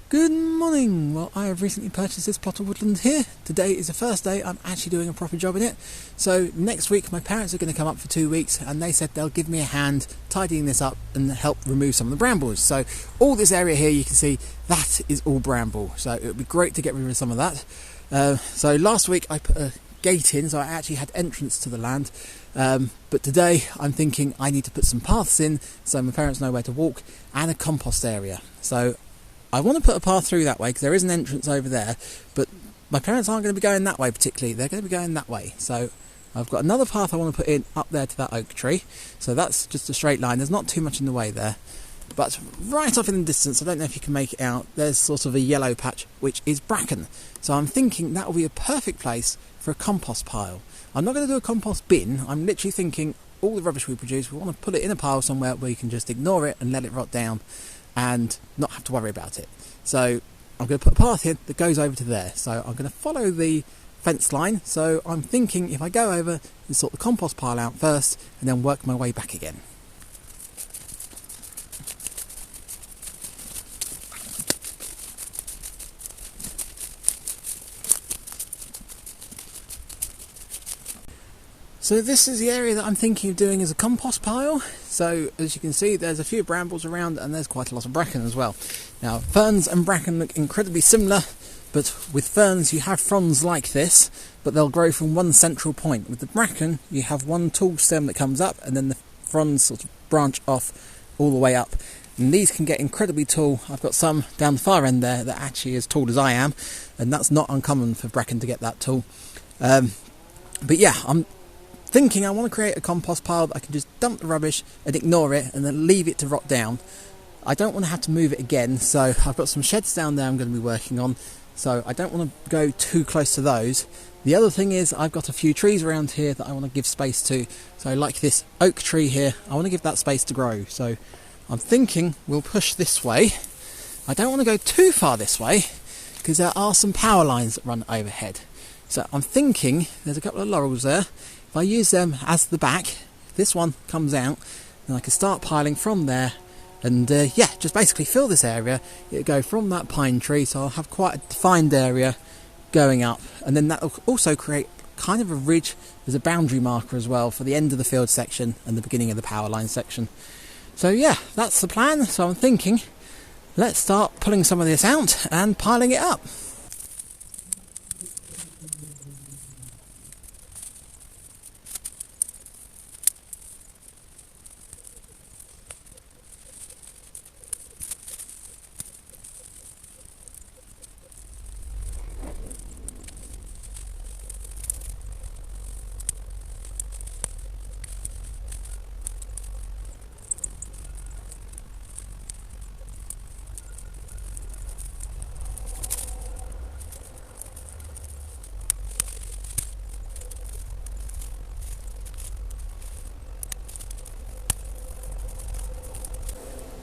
Good morning! Well, I have recently purchased this plot of woodland here. Today is the first day I'm actually doing a proper job in it. So next week my parents are going to come up for 2 weeks and they said they'll give me a hand tidying this up and help remove some of the brambles. So all this area here you can see, that is all bramble. So it would be great to get rid of some of that. So last week I put a gate in, so I actually had entrance to the land. But today I'm thinking I need to put some paths in so my parents know where to walk, and a compost area. So I want to put a path through that way because there is an entrance over there, but my parents aren't going to be going that way particularly. They're going to be going that way. So I've got another path I want to put in up there to that oak tree. So that's just a straight line. There's not too much in the way there. But right off in the distance, I don't know if you can make it out, there's sort of a yellow patch, which is bracken. So I'm thinking that will be a perfect place for a compost pile. I'm not going to do a compost bin. I'm literally thinking all the rubbish we produce, we want to put it in a pile somewhere where you can just ignore it and let it rot down and not have to worry about it. So I'm going to put a path in that goes over to there. So I'm going to follow the fence line. So I'm thinking if I go over and sort the compost pile out first and then work my way back again. So this is the area that I'm thinking of doing as a compost pile. So as you can see, there's a few brambles around and there's quite a lot of bracken as well. Now ferns and bracken look incredibly similar, but with ferns you have fronds like this, but they'll grow from one central point. With the bracken you have one tall stem that comes up and then the fronds sort of branch off all the way up. And these can get incredibly tall. I've got some down the far end there that actually is as tall as I am, and that's not uncommon for bracken to get that tall. But yeah, I'm thinking I want to create a compost pile that I can just dump the rubbish and ignore it and then leave it to rot down. I don't want to have to move it again, so I've got some sheds down there I'm going to be working on, so I don't want to go too close to those. The other thing is I've got a few trees around here that I want to give space to. So like this oak tree here, I want to give that space to grow. So I'm thinking we'll push this way. I don't want to go too far this way because there are some power lines that run overhead. So I'm thinking there's a couple of laurels there. If I use them as the back, this one comes out, then I can start piling from there and yeah, just basically fill this area. It'll go from that pine tree, so I'll have quite a defined area going up, and then that will also create kind of a ridge. There's a boundary marker as well for the end of the field section and the beginning of the power line section. So yeah, that's the plan. So I'm thinking let's start pulling some of this out and piling it up.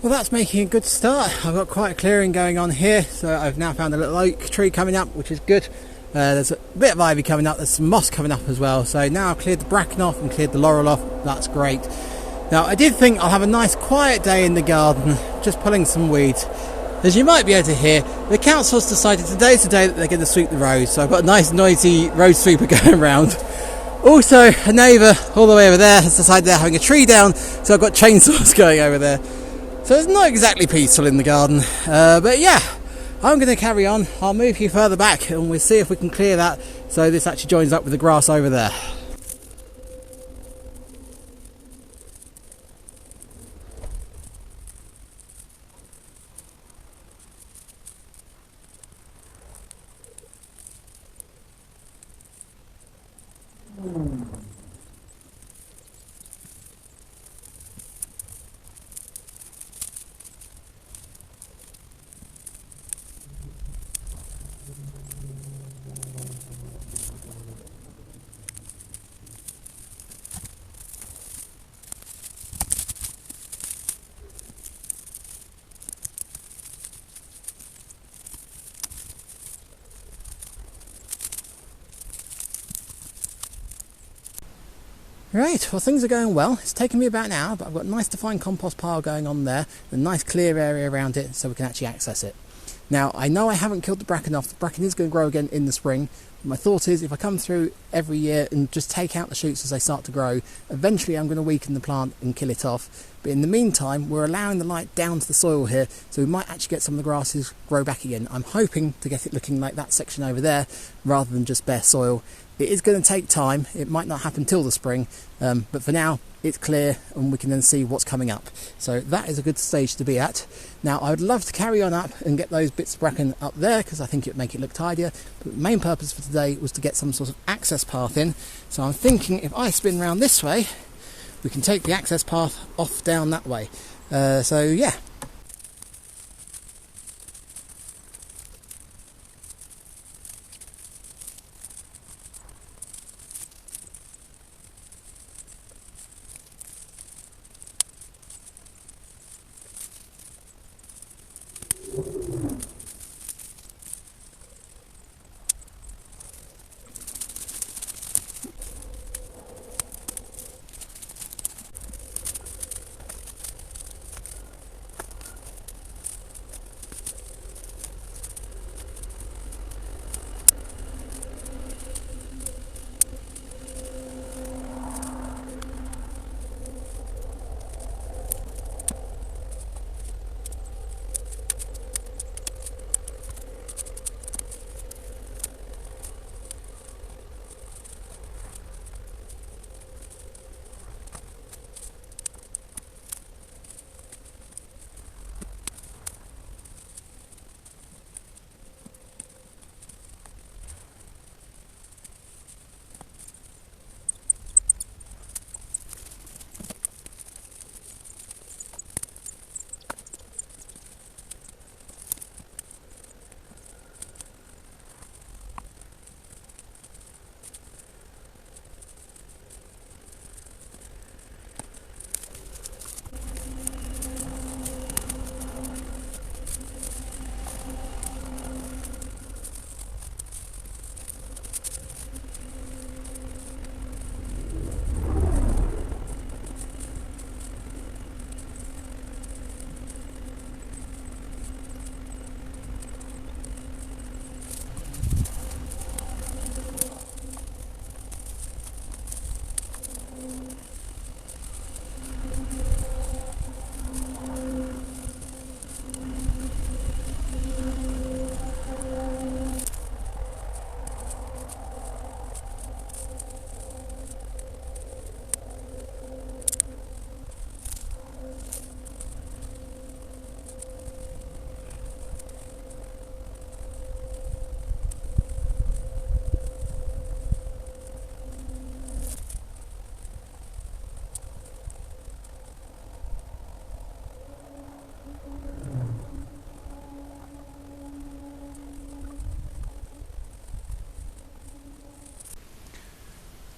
Well, that's making a good start. I've got quite a clearing going on here, so I've now found a little oak tree coming up, which is good. There's a bit of ivy coming up, there's some moss coming up as well. So now I've cleared the bracken off and cleared the laurel off. That's great. Now I did think I'll have a nice quiet day in the garden, just pulling some weeds. As you might be able to hear, the council's decided today's the day that they're going to sweep the roads, so I've got a nice noisy road sweeper going around. Also, a neighbour all the way over there has decided they're having a tree down, so I've got chainsaws going over there. So it's not exactly peaceful in the garden, but yeah, I'm going to carry on. I'll move you further back and we'll see if we can clear that so this actually joins up with the grass over there. Right, well things are going well. It's taken me about an hour, but I've got a nice defined compost pile going on there, a nice clear area around it so we can actually access it. Now I know I haven't killed the bracken off. The bracken is going to grow again in the spring. My thought is if I come through every year and just take out the shoots as they start to grow, eventually I'm going to weaken the plant and kill it off. But in the meantime, we're allowing the light down to the soil here, so we might actually get some of the grasses grow back again. I'm hoping to get it looking like that section over there rather than just bare soil. It is going to take time. It might not happen till the spring, but for now it's clear and we can then see what's coming up. So that is a good stage to be at. Now I would love to carry on up and get those bits of bracken up there because I think it would make it look tidier, but the main purpose for today was to get some sort of access path in. So I'm thinking if I spin round this way, we can take the access path off down that way. So yeah.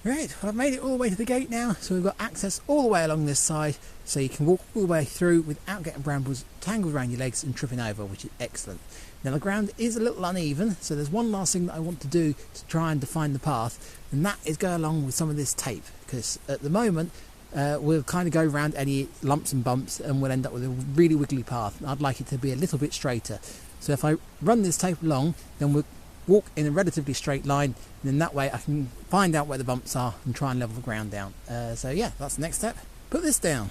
Right, well I've made it all the way to the gate now, so we've got access all the way along this side, so you can walk all the way through without getting brambles tangled around your legs and tripping over, which is excellent. Now the ground is a little uneven, so there's one last thing that I want to do to try and define the path, and that is go along with some of this tape, because at the moment we'll kind of go around any lumps and bumps and we'll end up with a really wiggly path. I'd like it to be a little bit straighter, so if I run this tape along, then we'll walk in a relatively straight line, and then that way I can find out where the bumps are and try and level the ground down. So yeah, that's the next step. Put this down.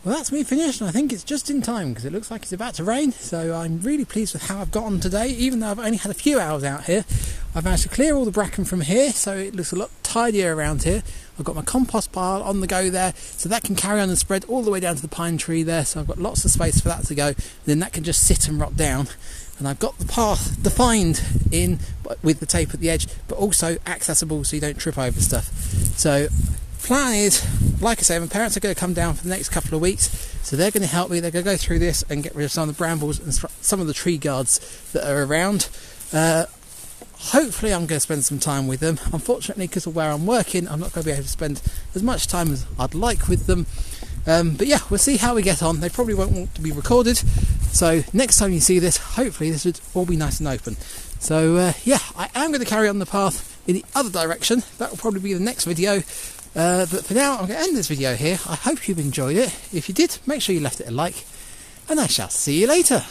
Well, that's me finished, and I think it's just in time because it looks like it's about to rain, so I'm really pleased with how I've got on today. Even though I've only had a few hours out here, I've managed to clear all the bracken from here, so it looks a lot tidier around here. I've got my compost pile on the go there, so that can carry on and spread all the way down to the pine tree there, so I've got lots of space for that to go. Then that can just sit and rot down, and I've got the path defined in with the tape at the edge, but also accessible so you don't trip over stuff. So plan is, like I say, my parents are going to come down for the next couple of weeks, so they're going to help me. They're going to go through this and get rid of some of the brambles and some of the tree guards that are around. Hopefully I'm going to spend some time with them. Unfortunately, because of where I'm working, I'm not going to be able to spend as much time as I'd like with them, But yeah, we'll see how we get on. They probably won't want to be recorded, so next time you see this, hopefully this would all be nice and open. So yeah, I am going to carry on the path in the other direction. That will probably be the next video. But for now, I'm going to end this video here. I hope you've enjoyed it. If you did, make sure you left it a like, and I shall see you later.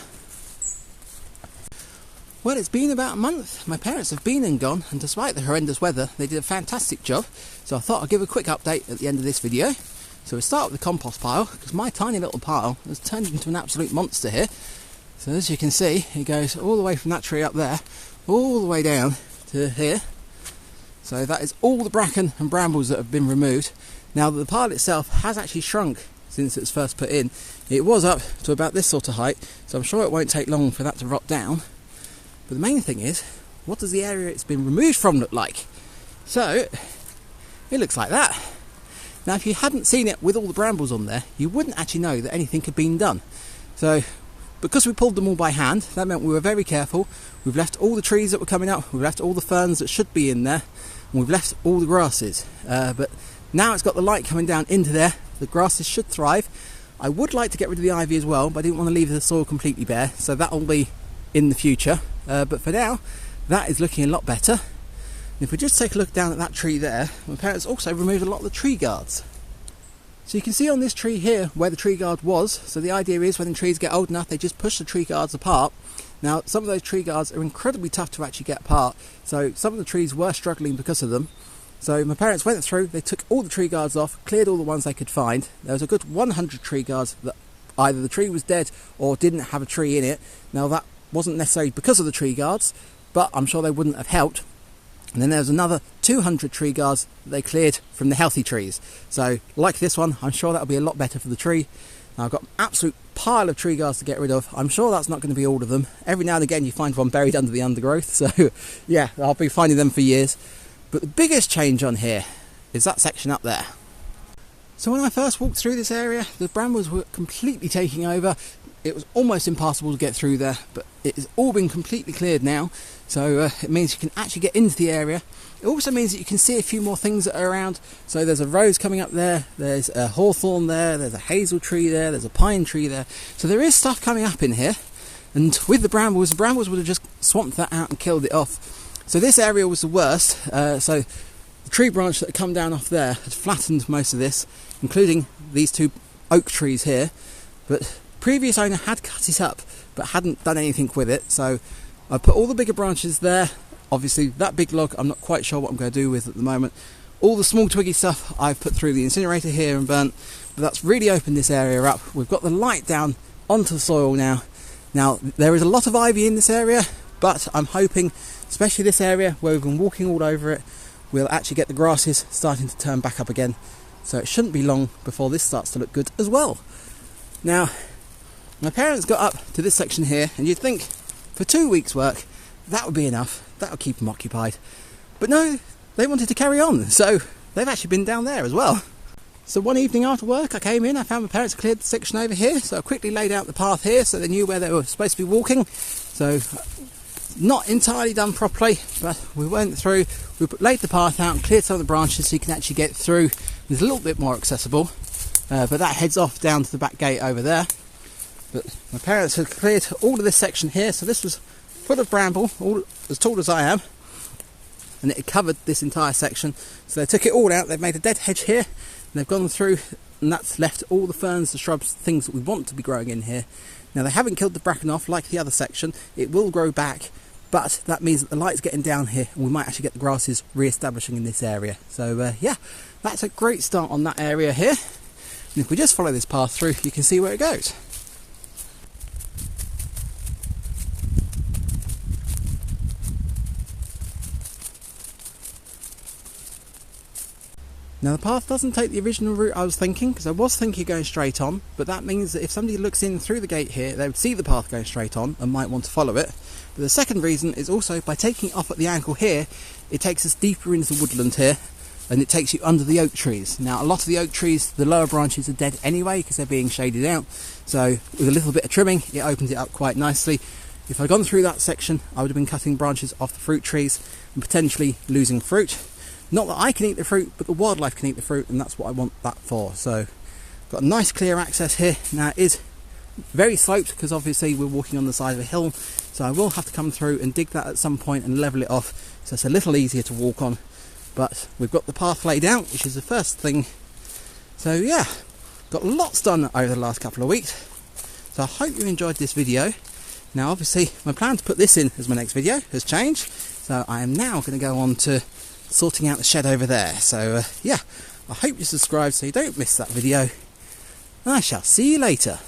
Well, it's been about a month. My parents have been and gone, and despite the horrendous weather, they did a fantastic job. So I thought I'd give a quick update at the end of this video. So we'll start with the compost pile, because my tiny little pile has turned into an absolute monster here. So as you can see, it goes all the way from that tree up there, all the way down to here. So that is all the bracken and brambles that have been removed. Now the pile itself has actually shrunk since it was first put in. It was up to about this sort of height, so I'm sure it won't take long for that to rot down. But the main thing is, what does the area it's been removed from look like? So, it looks like that. Now if you hadn't seen it with all the brambles on there, you wouldn't actually know that anything had been done. So, because we pulled them all by hand, that meant we were very careful. We've left all the trees that were coming up, we've left all the ferns that should be in there, and we've left all the grasses. But now it's got the light coming down into there, the grasses should thrive. I would like to get rid of the ivy as well, but I didn't want to leave the soil completely bare, so that will be in the future. But for now, that is looking a lot better. And if we just take a look down at that tree there, my parents also removed a lot of the tree guards. So you can see on this tree here where the tree guard was. So the idea is when the trees get old enough, they just push the tree guards apart. Now some of those tree guards are incredibly tough to actually get apart, so some of the trees were struggling because of them. So my parents went through, they took all the tree guards off, cleared all the ones they could find. There was a good 100 tree guards that either the tree was dead or didn't have a tree in it. Now that wasn't necessarily because of the tree guards, but I'm sure they wouldn't have helped. And then there's another 200 tree guards that they cleared from the healthy trees. So like this one, I'm sure that'll be a lot better for the tree. Now I've got an absolute pile of tree guards to get rid of. I'm sure that's not going to be all of them. Every now and again you find one buried under the undergrowth, so yeah, I'll be finding them for years. But the biggest change on here is that section up there. So when I first walked through this area, the brambles were completely taking over. It was almost impossible to get through there, but it has all been completely cleared now, so it means you can actually get into the area. It also means that you can see a few more things that are around. So there's a rose coming up there, there's a hawthorn there, there's a hazel tree there, there's a pine tree there. So there is stuff coming up in here, and with the brambles would have just swamped that out and killed it off. So this area was the worst. So the tree branch that had come down off there had flattened most of this, including these two oak trees here. But previous owner had cut it up but hadn't done anything with it, so I put all the bigger branches there. Obviously that big log I'm not quite sure what I'm going to do with at the moment. All the small twiggy stuff I've put through the incinerator here and burnt, but that's really opened this area up. We've got the light down onto the soil now. Now there is a lot of ivy in this area, but I'm hoping, especially this area where we've been walking all over it, we'll actually get the grasses starting to turn back up again. So it shouldn't be long before this starts to look good as well. Now my parents got up to this section here, and you'd think for 2 weeks' work that would be enough, that would keep them occupied. But no, they wanted to carry on, so they've actually been down there as well. So one evening after work I came in, I found my parents had cleared the section over here, so I quickly laid out the path here so they knew where they were supposed to be walking. So not entirely done properly, but we went through, we laid the path out and cleared some of the branches so you can actually get through. It's a little bit more accessible, but that heads off down to the back gate over there. But my parents had cleared all of this section here, so this was full of bramble, all as tall as I am, and it had covered this entire section. So they took it all out, they've made a dead hedge here, and they've gone through, and that's left all the ferns, the shrubs, things that we want to be growing in here. Now they haven't killed the bracken off like the other section, it will grow back, but that means that the light's getting down here, and we might actually get the grasses re-establishing in this area. So yeah, that's a great start on that area here. And if we just follow this path through, you can see where it goes. Now the path doesn't take the original route I was thinking, because I was thinking going straight on, but that means that if somebody looks in through the gate here, they would see the path going straight on and might want to follow it. But the second reason is also by taking off at the angle here, it takes us deeper into the woodland here, and it takes you under the oak trees. Now a lot of the oak trees, the lower branches are dead anyway because they're being shaded out, so with a little bit of trimming it opens it up quite nicely. If I'd gone through that section, I would have been cutting branches off the fruit trees and potentially losing fruit. Not that I can eat the fruit, but the wildlife can eat the fruit, and that's what I want that for. So Got a nice clear access here. Now it is very sloped because obviously we're walking on the side of a hill, so I will have to come through and dig that at some point and level it off so it's a little easier to walk on. But we've got the path laid out, which is the first thing. So yeah, got lots done over the last couple of weeks. So I hope you enjoyed this video. Now obviously my plan to put this in as my next video has changed, so I am now going to go on to sorting out the shed over there. So yeah, I hope you subscribe so you don't miss that video. I shall see you later.